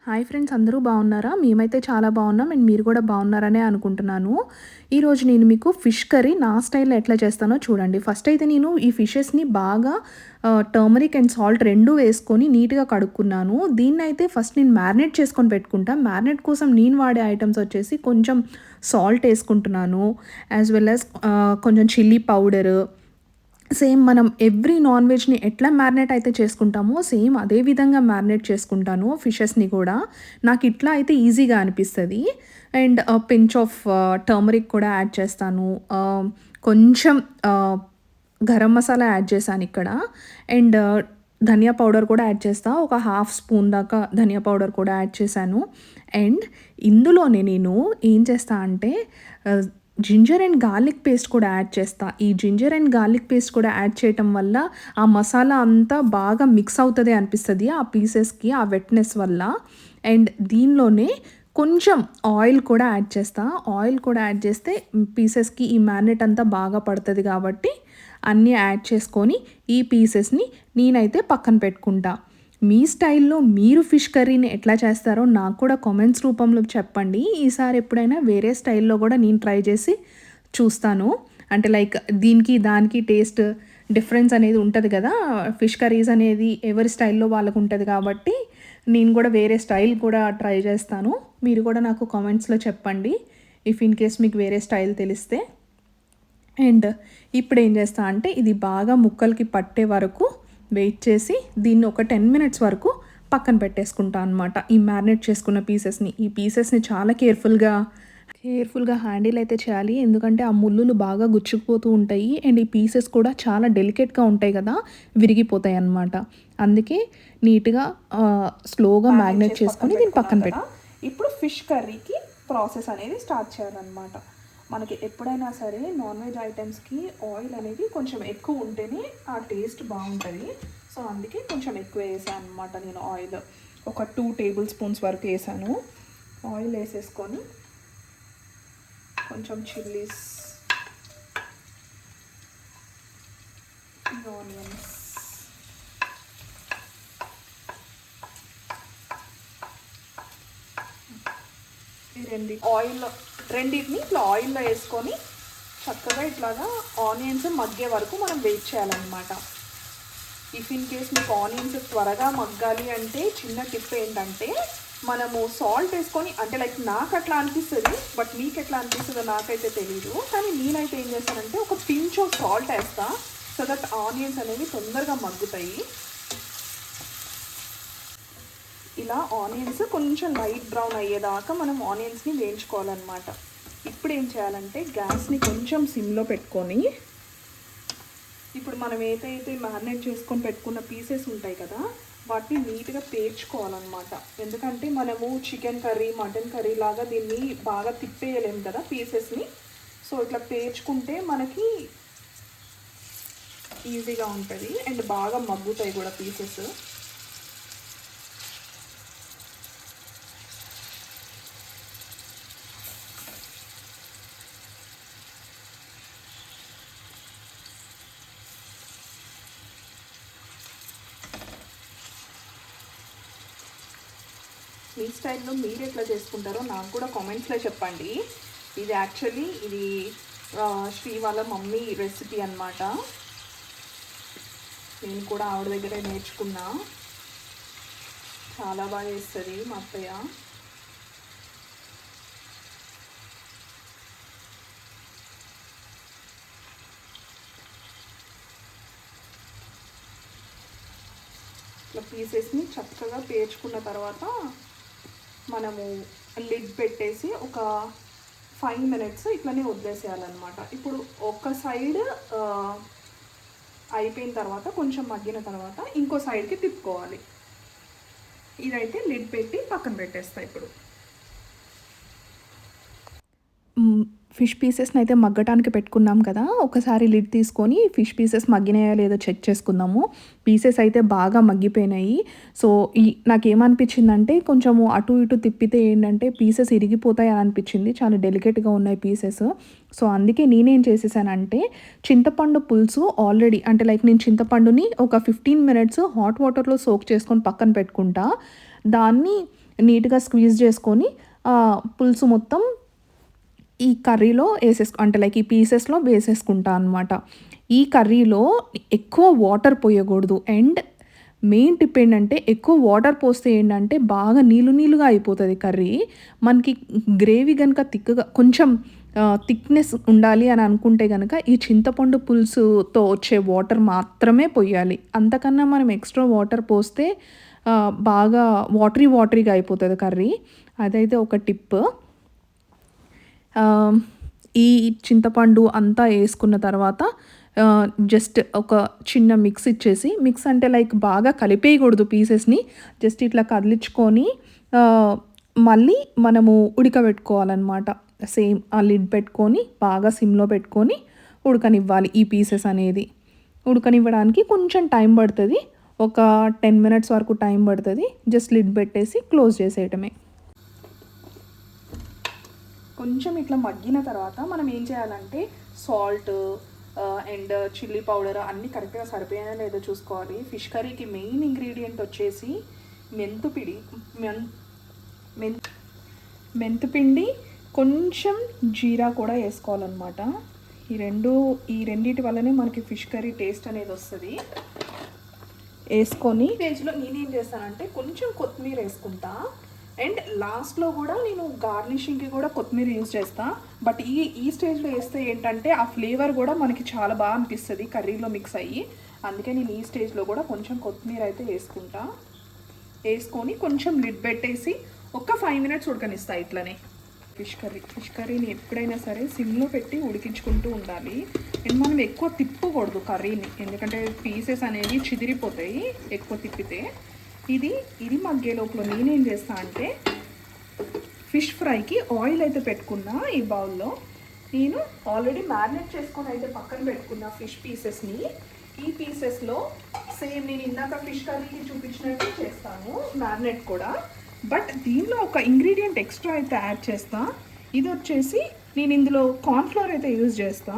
Hi friends, అందరూ బాగున్నారా? మేమైతే చాలా బాగున్నాం అండ్ మీరు కూడా బాగున్నారనే అనుకుంటున్నాను. ఈరోజు నేను మీకు ఫిష్ కర్రీ నా స్టైల్‌లో ఎట్లా చేస్తానో చూడండి. ఫస్ట్ అయితే నేను ఈ ఫిషెస్‌ని బాగా టర్మరిక్ అండ్ సాల్ట్ 2 వేసుకొని నీట్‌గా కడుక్కున్నాను. దీన్నైతే ఫస్ట్ నేను మ్యారినేట్ చేసుకొని పెట్టుకుంటా. మ్యారినేట్ కోసం నేను వాడే ఐటెమ్స్ వచ్చేసి కొంచెం సాల్ట్ ఏసుకుంటున్నాను. యాస్ వెల్ యాస్ కొంచెం చిల్లీ పౌడరు, సేమ్ మనం ఎవ్రీ నాన్ వెజ్‌ని ఎట్లా మ్యారినేట్ అయితే చేసుకుంటామో సేమ్ అదే విధంగా మ్యారినేట్ చేసుకుంటాను ఫిషెస్‌ని కూడా. నాకు ఇట్లా అయితే ఈజీగా అనిపిస్తది. అండ్ పించ్ ఆఫ్ టర్మరిక్ కూడా యాడ్ చేస్తాను. కొంచెం ఆహ్, గరం మసాలా యాడ్ చేశానిక్కడ. అండ్ ధనియా పౌడర్ కూడా యాడ్ చేస్తా. ఒక హాఫ్ స్పూన్ దాకా ధనియా పౌడర్ కూడా యాడ్ చేశాను. అండ్ ఇందులోనే నేను ఏం చేస్తా అంటే ఆహ్, జింజర్ అండ్ గార్లిక్ పేస్ట్ కూడా యాడ్ చేస్తా. ఈ జింజర్ అండ్ గార్లిక్ పేస్ట్ కూడా యాడ్ చేయటం వల్ల ఆ మసాలా అంతా బాగా మిక్స్ అవుతది అనిపిస్తది ఆ పీసెస్‌కి ఆ వెట్‌నెస్ వల్ల. అండ్ దీనిలోనే కొంచెం ఆయిల్ కూడా యాడ్ చేస్తా. ఆయిల్ కూడా యాడ్ చేస్తే పీసెస్‌కి ఈ మ్యారినేట్ అంతా బాగా పడతది కాబట్టి అన్నీ యాడ్ చేసుకొని ఈ పీసెస్‌ని నేనైతే పక్కన పెట్టుకుంటా. మీ స్టైల్‌లో మీరు ఫిష్ కర్రీని ఎట్లా చేస్తారో నాకు కూడా కామెంట్స్ రూపంలో చెప్పండి. ఈసారి ఎప్పుడైనా వేరే స్టైల్‌లో కూడా నేను ట్రై చేసి చూస్తాను. అంటే లైక్ దీనికి, దానికి టేస్ట్ డిఫరెన్స్ అనేది ఉంటది కదా! ఫిష్ కర్రీస్ అనేది ఎవరి స్టైల్‌లో వాళ్ళకు ఉంటది కాబట్టి, నేను కూడా వేరే స్టైల్ కూడా ట్రై చేస్తాను. మీరు కూడా నాకు కామెంట్స్‌లో చెప్పండి. ఇఫ్ ఇన్ కేస్ మీకు వేరే స్టైల్ తెలిస్తే. అండ్ ఇప్పుడేం చేస్తా అంటే ఇది బాగా ముక్కలకి పట్టే వరకు వెయిట్ చేసి దీన్ని ఒక 10 మినిట్స్ వరకు పక్కన పెట్టేసుకుంటా అనమాట. ఈ మ్యారినేట్ చేసుకున్న పీసెస్‌ని. ఈ పీసెస్‌ని చాలా కేర్‌ఫుల్‌గా హ్యాండిల్ అయితే చేయాలి. ఎందుకంటే ఆ ముల్లులు బాగా గుచ్చుకుపోతూ ఉంటాయి. అండ్ ఈ పీసెస్ కూడా చాలా డెలికేట్‌గా ఉంటాయి కదా! విరిగిపోతాయన్నమాట. అందుకే నీట్‌గా స్లోగా మ్యారినేట్ మ్యారినేట్ చేసి పక్కన చేసుకొని దీన్ని పెట్టుకున్నాం పక్కన కదా. ఇప్పుడు ఫిష్ కర్రీకి ప్రాసెస్ అనేది స్టార్ట్ చేయాలన్నమాట. మనకి ఎప్పుడైనా సరే నాన్ వెజ్ ఐటమ్స్కి ఆయిల్ అనేది కొంచెం ఎక్కువ ఉంటేనే ఆ టేస్ట్ బాగుంటుంది. సో అందుకే కొంచెం ఎక్కువ వేసాను అనమాట నేను ఆయిల్. ఒక 2 టేబుల్ స్పూన్స్ వరకు వేసాను. ఆయిల్ వేసేసుకొని కొంచెం చిల్లీస్, ఆనియన్స్, ఈ రెండింటిని ఇట్లా ఆయిల్లో వేసుకొని చక్కగా ఇట్లాగా ఆనియన్స్ మగ్గే వరకు మనం వెయిట్ చేయాలన్నమాట. ఇఫ్ ఇన్ కేస్ మీకు ఆనియన్స్ త్వరగా మగ్గాలి అంటే చిన్న టిప్ ఏంటంటే మనము సాల్ట్ వేసుకొని, అంటే లైక్ నాకు అట్లా అనిపిస్తుంది, బట్ మీకు ఎట్లా అనిపిస్తుందో నాకైతే తెలీదు. కానీ నేనైతే ఏం చేస్తానంటే ఒక పించ్ ఆఫ్ సాల్ట్ వేస్తా, సో దట్ ఆనియన్స్ అనేవి తొందరగా మగ్గుతాయి. ఇలా ఆనియన్స్ కొంచెం లైట్ బ్రౌన్ అయ్యేదాకా మనం ఆనియన్స్ని వేయించుకోవాలన్నమాట. ఇప్పుడు ఏం చేయాలంటే గ్యాస్ని కొంచెం సిమ్లో పెట్టుకొని ఇప్పుడు మనం ఏదైతే మ్యారినేట్ చేసుకొని పెట్టుకున్న పీసెస్ ఉంటాయి కదా, వాటిని నీట్గా పేర్చుకోవాలన్నమాట. ఎందుకంటే మనము చికెన్ కర్రీ, మటన్ కర్రీ లాగా దీన్ని బాగా తిప్పేయలేము కదా పీసెస్ని. సో ఇట్లా పేర్చుకుంటే మనకి ఈజీగా ఉంటుంది అండ్ బాగా మగ్గుతాయి కూడా పీసెస్. మీ స్టైల్లో మీరు ఎట్లా చేసుకుంటారో నాకు కూడా కామెంట్స్లో చెప్పండి. ఇది యాక్చువల్లీ శ్రీ వాళ్ళ మమ్మీ రెసిపీ అన్నమాట. నేను కూడా ఆవిడ దగ్గరే నేర్చుకున్నా. చాలా బాగా చేస్తుంది మా అత్తయ్య. ఇట్లా పీసెస్ని చక్కగా పేర్చుకున్న తర్వాత మనము లిడ్ పెట్టేసి ఒక 5 మినిట్స్ ఇట్లనే వదిలేసేయాలన్నమాట. ఇప్పుడు ఒక సైడ్ అయిపోయిన తర్వాత కొంచెం మగ్గిన తర్వాత ఇంకో సైడ్కి తిప్పుకోవాలి. ఇదైతే లిడ్ పెట్టి పక్కన పెట్టేస్తా ఇప్పుడు. ఫిష్ పీసెస్ని అయితే మగ్గటానికి పెట్టుకున్నాం కదా, ఒకసారి లిడ్ తీసుకొని ఫిష్ పీసెస్ మగ్గినాయా లేదో చెక్ చేసుకుందాము. పీసెస్ అయితే బాగా మగ్గిపోయినాయి. సో నాకేమనిపించిందంటే కొంచెము అటు ఇటు తిప్పితే ఏంటంటే పీసెస్ ఇరిగిపోతాయి అని అనిపించింది. చాలా డెలికేట్గా ఉన్నాయి పీసెస్. సో అందుకే నేనేం చేసేసానంటే చింతపండు పులుసు ఆల్రెడీ, అంటే లైక్ నేను చింతపండుని ఒక 15 మినిట్స్ హాట్ వాటర్లో సోక్ చేసుకొని పక్కన పెట్టుకుంటా. దాన్ని నీట్‌గా స్క్వీజ్ చేసుకొని పులుసు మొత్తం ఈ కర్రీలో అంటే లైక్ ఈ పీసెస్‌లో వేసేసుకుంటా అనమాట. ఈ కర్రీలో ఎక్కువ వాటర్ పోయకూడదు. అండ్ మెయిన్ టిప్ ఏంటంటే ఎక్కువ వాటర్ పోస్తే ఏంటంటే బాగా నీళ్ళుగా అయిపోతది కర్రీ. మనకి గ్రేవీ గనుక థిక్‌గా కొంచెం థిక్‌నెస్ ఉండాలి అని అనుకుంటే గనక ఈ చింతపండు పులుసుతో వచ్చే వాటర్ మాత్రమే పొయ్యాలి. అంతకన్నా మనం ఎక్స్‌ట్రా వాటర్ పోస్తే బాగా వాటరీగా అయిపోతది కర్రీ. అదైతే ఒక టిప్. ఈ చింతపండు అంతా యేసుకున్న తర్వాత జస్ట్ ఒక చిన్న మిక్స్ ఇచ్చేసి, మిక్స్ అంటే లైక్ బాగా కలిపేయకూడదు పీసెస్‌ని. జస్ట్ ఇట్లా కదిలించుకొని మళ్ళీ మనము ఉడకబెట్టుకోవాలనమాట. సేమ్ ఆ లిడ్ పెట్టుకొని బాగా సిమ్‌లో పెట్టుకొని ఉడకనివ్వాలి ఈ పీసెస్ అనేది. ఉడకనివ్వడానికి కొంచెం టైం పడతది. ఒక 10 మినిట్స్ వరకు టైం పడతది. జస్ట్ లిడ్ పెట్టేసి క్లోజ్ చేసేయటమే. కొంచెం ఇట్లా మగ్గిన తర్వాత మనం ఏం చేయాలంటే సాల్ట్ అండ్ చిల్లీ పౌడర్ అన్నీ కరెక్ట్గా సరిపోయాయో లేదో చూసుకోవాలి. ఫిష్ కర్రీకి మెయిన్ ఇంగ్రీడియంట్ వచ్చేసి మెంతుపిండి, కొంచెం జీరా కూడా వేసుకోవాలన్నమాట. ఈ రెండిటి వల్లనే మనకి ఫిష్ కర్రీ టేస్ట్ అనేది వస్తుంది. వేసుకొని స్టేజ్లో నేనేం చేస్తానంటే కొంచెం కొత్తిమీర వేసుకుంటా. అండ్ లాస్ట్లో కూడా నేను గార్నిషింగ్కి కూడా కొత్తిమీర యూజ్ చేస్తాను. బట్ ఈ స్టేజ్లో వేస్తే ఏంటంటే ఆ ఫ్లేవర్ కూడా మనకి చాలా బాగా అనిపిస్తుంది కర్రీలో మిక్స్ అయ్యి. అందుకే నేను ఈ స్టేజ్లో కూడా కొంచెం కొత్తిమీర అయితే వేసుకుంటా. వేసుకొని కొంచెం లిడ్ పెట్టేసి ఒక 5 మినిట్స్ ఉడకనిస్తా ఇట్లనే. ఫిష్ కర్రీని ఎప్పుడైనా సరే సిమ్లో పెట్టి ఉడికించుకుంటూ ఉండాలి. అండ్ మనం ఎక్కువ తిప్పకూడదు కర్రీని, ఎందుకంటే పీసెస్ అనేవి చిదిరిపోతాయి ఎక్కువ తిప్పితే. ఇది మగ్గే లోపల నేనేం చేస్తా అంటే ఫిష్ ఫ్రైకి ఆయిల్ అయితే పెట్టుకున్నా. ఈ బౌల్లో నేను ఆల్రెడీ మ్యారినేట్ చేసుకొని అయితే పక్కన పెట్టుకున్నా ఫిష్ పీసెస్ని. ఈ పీసెస్లో సేమ్ నేను ఇందాక ఫిష్ కర్రీకి చూపించినట్టు చేస్తాను మ్యారినేట్ కూడా. బట్ దీనిలో ఒక ఇంగ్రీడియంట్ ఎక్స్ట్రా అయితే యాడ్ చేస్తా. ఇది వచ్చేసి నేను ఇందులో కార్న్ఫ్లోర్ అయితే యూజ్ చేస్తా.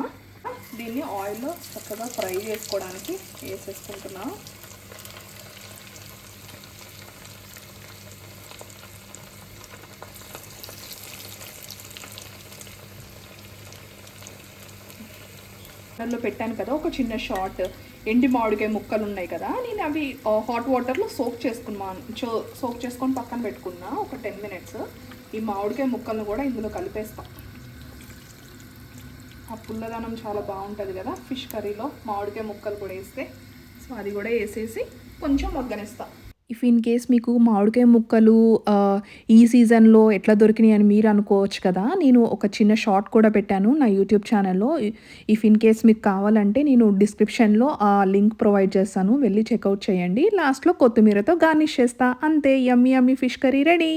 దీన్ని ఆయిల్లో చక్కగా ఫ్రై చేసుకోవడానికి వేసేసుకుంటున్నా. లో పెట్టాను కదా ఒక చిన్న షార్ట్ ఎండి మామిడికాయ ముక్కలు ఉన్నాయి కదా, నేను అవి హాట్ వాటర్లో సోక్ చేసుకొని పక్కన పెట్టుకున్నా ఒక 10 మినిట్స్. ఈ మామిడికాయ ముక్కలను కూడా ఇందులో కలిపేస్తాం. ఆ పుల్లదనం చాలా బాగుంటుంది కదా ఫిష్ కర్రీలో మామిడికాయ ముక్కలు కూడా వేస్తే. సో అది కూడా వేసేసి కొంచెం మగ్గనిస్తాం. ఇఫ్ ఇన్ కేస్ మీకు మామిడికాయ ముక్కలు ఈ సీజన్‌లో ఎట్లా దొరికినాయి అని మీరు అనుకోవచ్చు కదా! నేను ఒక చిన్న షార్ట్ కూడా పెట్టాను నా యూట్యూబ్ ఛానల్‌లో. ఇఫ్ ఇన్ కేస్ మీకు కావాలంటే నేను డిస్క్రిప్షన్‌లో ఆ లింక్ ప్రొవైడ్ చేస్తాను. వెళ్ళి చెక్‌ఔట్ చేయండి. లాస్ట్‌లో కొత్తిమీరతో గార్నిష్ చేస్తా. అంతే, యమ్మీ యమ్మీ ఫిష్ కర్రీ రెడీ.